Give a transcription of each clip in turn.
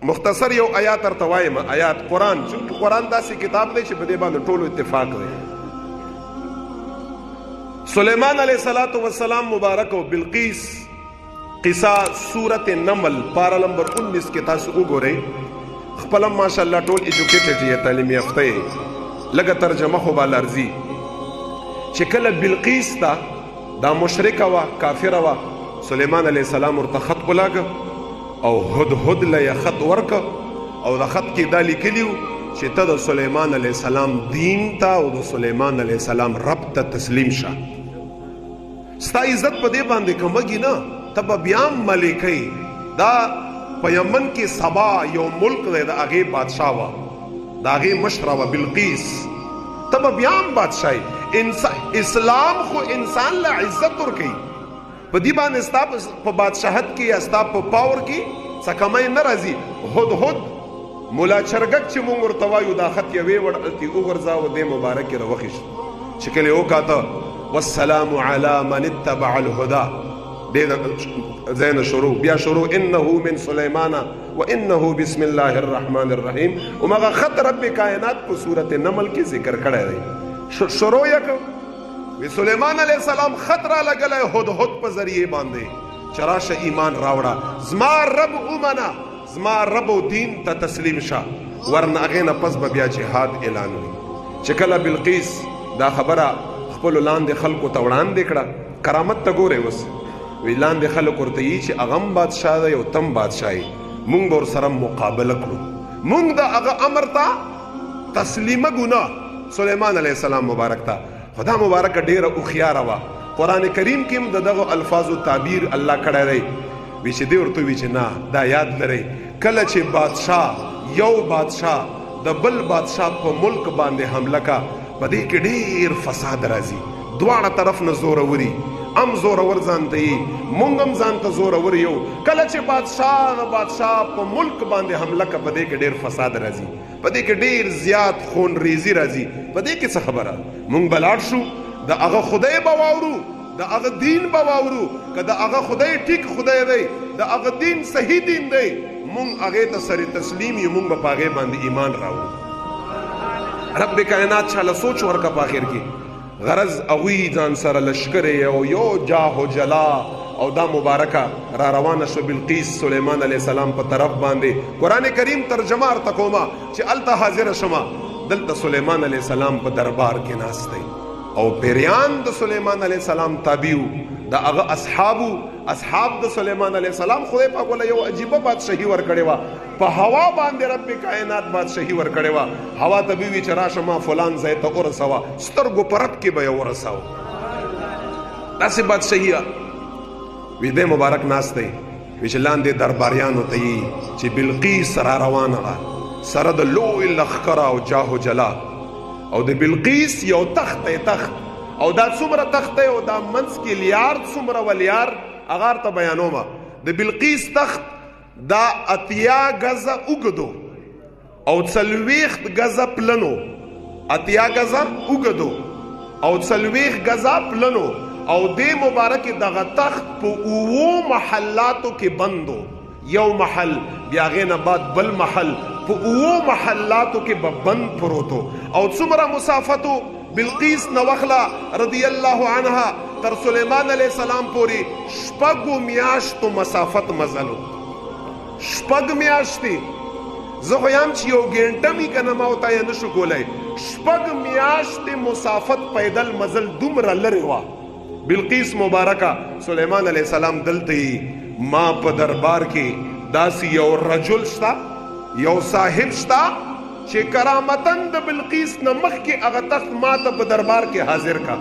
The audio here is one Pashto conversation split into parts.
مختصر یو آیات ورته وایم. آیات قرآن، چونکه قرآن داسې کتاب دی چې په دې باندې ټولو اتفاق دی. سلیمان علیہ السلام مبارک او بلقیس قصه سورت نمل پارا نمبر 19 کې تاسو وګورئ. خپل ماشاءالله ټول ایجوکیټډ یې، تعلیم یافته یې، لږه ترجمه خو به لرځي. چې کله بلقیس ته دا مشرکه وه، کافره وه، سلیمان علیہ السلام ورته خط ولاږه او هدهد له یې خط ورکه او د خط کې دا لیکلي و چې ته د سلیمان علیہ السلام دین ته او د سلیمان علیہ السلام رب ته تسلیم شه. ستا عزت په دې باندې کمږي نه، ته به بیا هم ملکۍ. دا په یمن کې سبا یو ملک دی، د هغې بادشاه وه، د هغې مشره وه بلقیس. ته به بیا هم بادشاهی. اسلام خو انسان له عزت ورکوي. په دې باندې ستا په بادشاهت کې یا ستا په پاور کې څه کمی نه راځي. هدهد ملا چرګک چې مونږ ورته وایو، دا خط یې ویوړ هلتې وغورځاوه، دې مبارک یې راوخیست. چې کله یې وکاته والسلام علی من اتبع الهدى، دې ځای نه شروع، بیا شروع انه من سلیمان و انه بسم الله الرحمن الرحیم. همغه خط رب کائنات په صورت نمل کې ذکر کړی دی. شروع یې کړ، وی سلیمان علیہ السلام خط را لګلی هدهد په ذریعه باندې چې راشه ایمان راوړه، زما رب ومنه، زما رب او دین ته تسلیم شه، ورنه هغې نه پس به بیا جهاد اعلان وي. چې کله بلقیس دا خبره خپلو لاندې خلکو ته وړاندې کړه، کرامت ته ګورئ اوس، وی لاندې خلک ورته یي چې هغه هم بادشاه دی او تم بادشاه یې، مونږ به ورسره مقابله کړو، مونږ د هغه امر ته تسلیمه ګناه سلیمان علیہ السلام مبارک ته. خدا مبارک ډیره هوښیاره وه. قرآن کریم کې هم د دغه الفاظو تعبیر الله کړی دی. وی چې دی ورته وی چې نه، دا یاد لرئ کله چې بادشاه یو بادشاه د بل بادشاه په ملک باندې حمله کا، په دې کې ډیر فساد راځي. دواړه طرف نه زوروري، هم زورور ځان ته یي، مونږ هم ځان ته زورور یو. کله چې بادشاه په ملک باندې حمله کا، په دې کې ډیر فساد راځي، په دې کې ډیر زیات خون ریزي راځي. په دې کې څه خبره، مونږ به لاړ شو، د هغه خدای به واورو، د هغه دین به واورو. که د هغه خدای ټیک خدای دی، د هغه دین صحیح دین دی، مونږ هغې ته سر تسلیم یو، مونږ به په هغې باندې ایمان راوړو. رب کائنات چاله سوچ ورکه په آخر کې. غرض هغوی ځان سره لشکرې او یو جاه و جلا او دا مبارکه را روانه شو بلقیس سلیمان علیہ السلام په طرف باندې. قرآن کریم ترجمه ورته کومه چې هلته حاضره شمه، دلته سلیمان علیہ السلام په دربار کې ناست دی او پیریان د سلیمان علیہ السلام تابعو، د هغه اصحاب د سلیمان علیہ السلام. خدای پاک ول یو عجیبه بادشاهي ورکړې وه، په هوا باندې رب کائنات بادشاهي ورکړې وه. هوا ته به وي چې راشه ما فلان ځای ته ورسوه، سترګو په رپ کې به یې ورسوه، داسې بادشاهي وه. وی دی مبارک ناست دی، وی چې لاندې درباریانو ته یي چې بلقیس را روانه ده سره د لوی لښکره او جاه و جلا، او د بلقیس یو تخت دی، تخت، او دا څومره تخت دی او دا منځ کې لیار څومره ولیار، هغه ورته بیانومه. د بلقیس تخت دا 80 ګزه اوږدو او 40 ګزه پلنو، 80 ګزه اوږدو او 40 ګزه پلنو، او دې مبارک دغه تخت په 9 محلاتو کې بندو، یو محل بیا هغې نه بعد بل محل، په 9 محلاتو کې به بند پروتو. او څومره مسافتو بلقیس نوخلا رضی الله عنها تر سلیمان علیہ السلام پوری 6 میاشتو مسافت مزلو، 6 میاشتې. زه خو یم چې یو ګنټه مې که نه ما ورته یې نشو کولی. 6 میاشتې مسافت پیدل مزل دومره لرې وه. بلقیس مبارکه سلیمان علیہ السلام دلته یي، ما په دربار کې داسې یو رجل شته، یو صاحب شته چې کرامتن د بلقیس نه مخکې هغه تخت ما ته په دربار کې حاضر کا.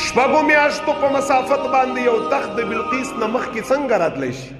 6 میاشتو په مسافت باندې یو تخت د بلقیس نه مخکې څنګه راتلی شي؟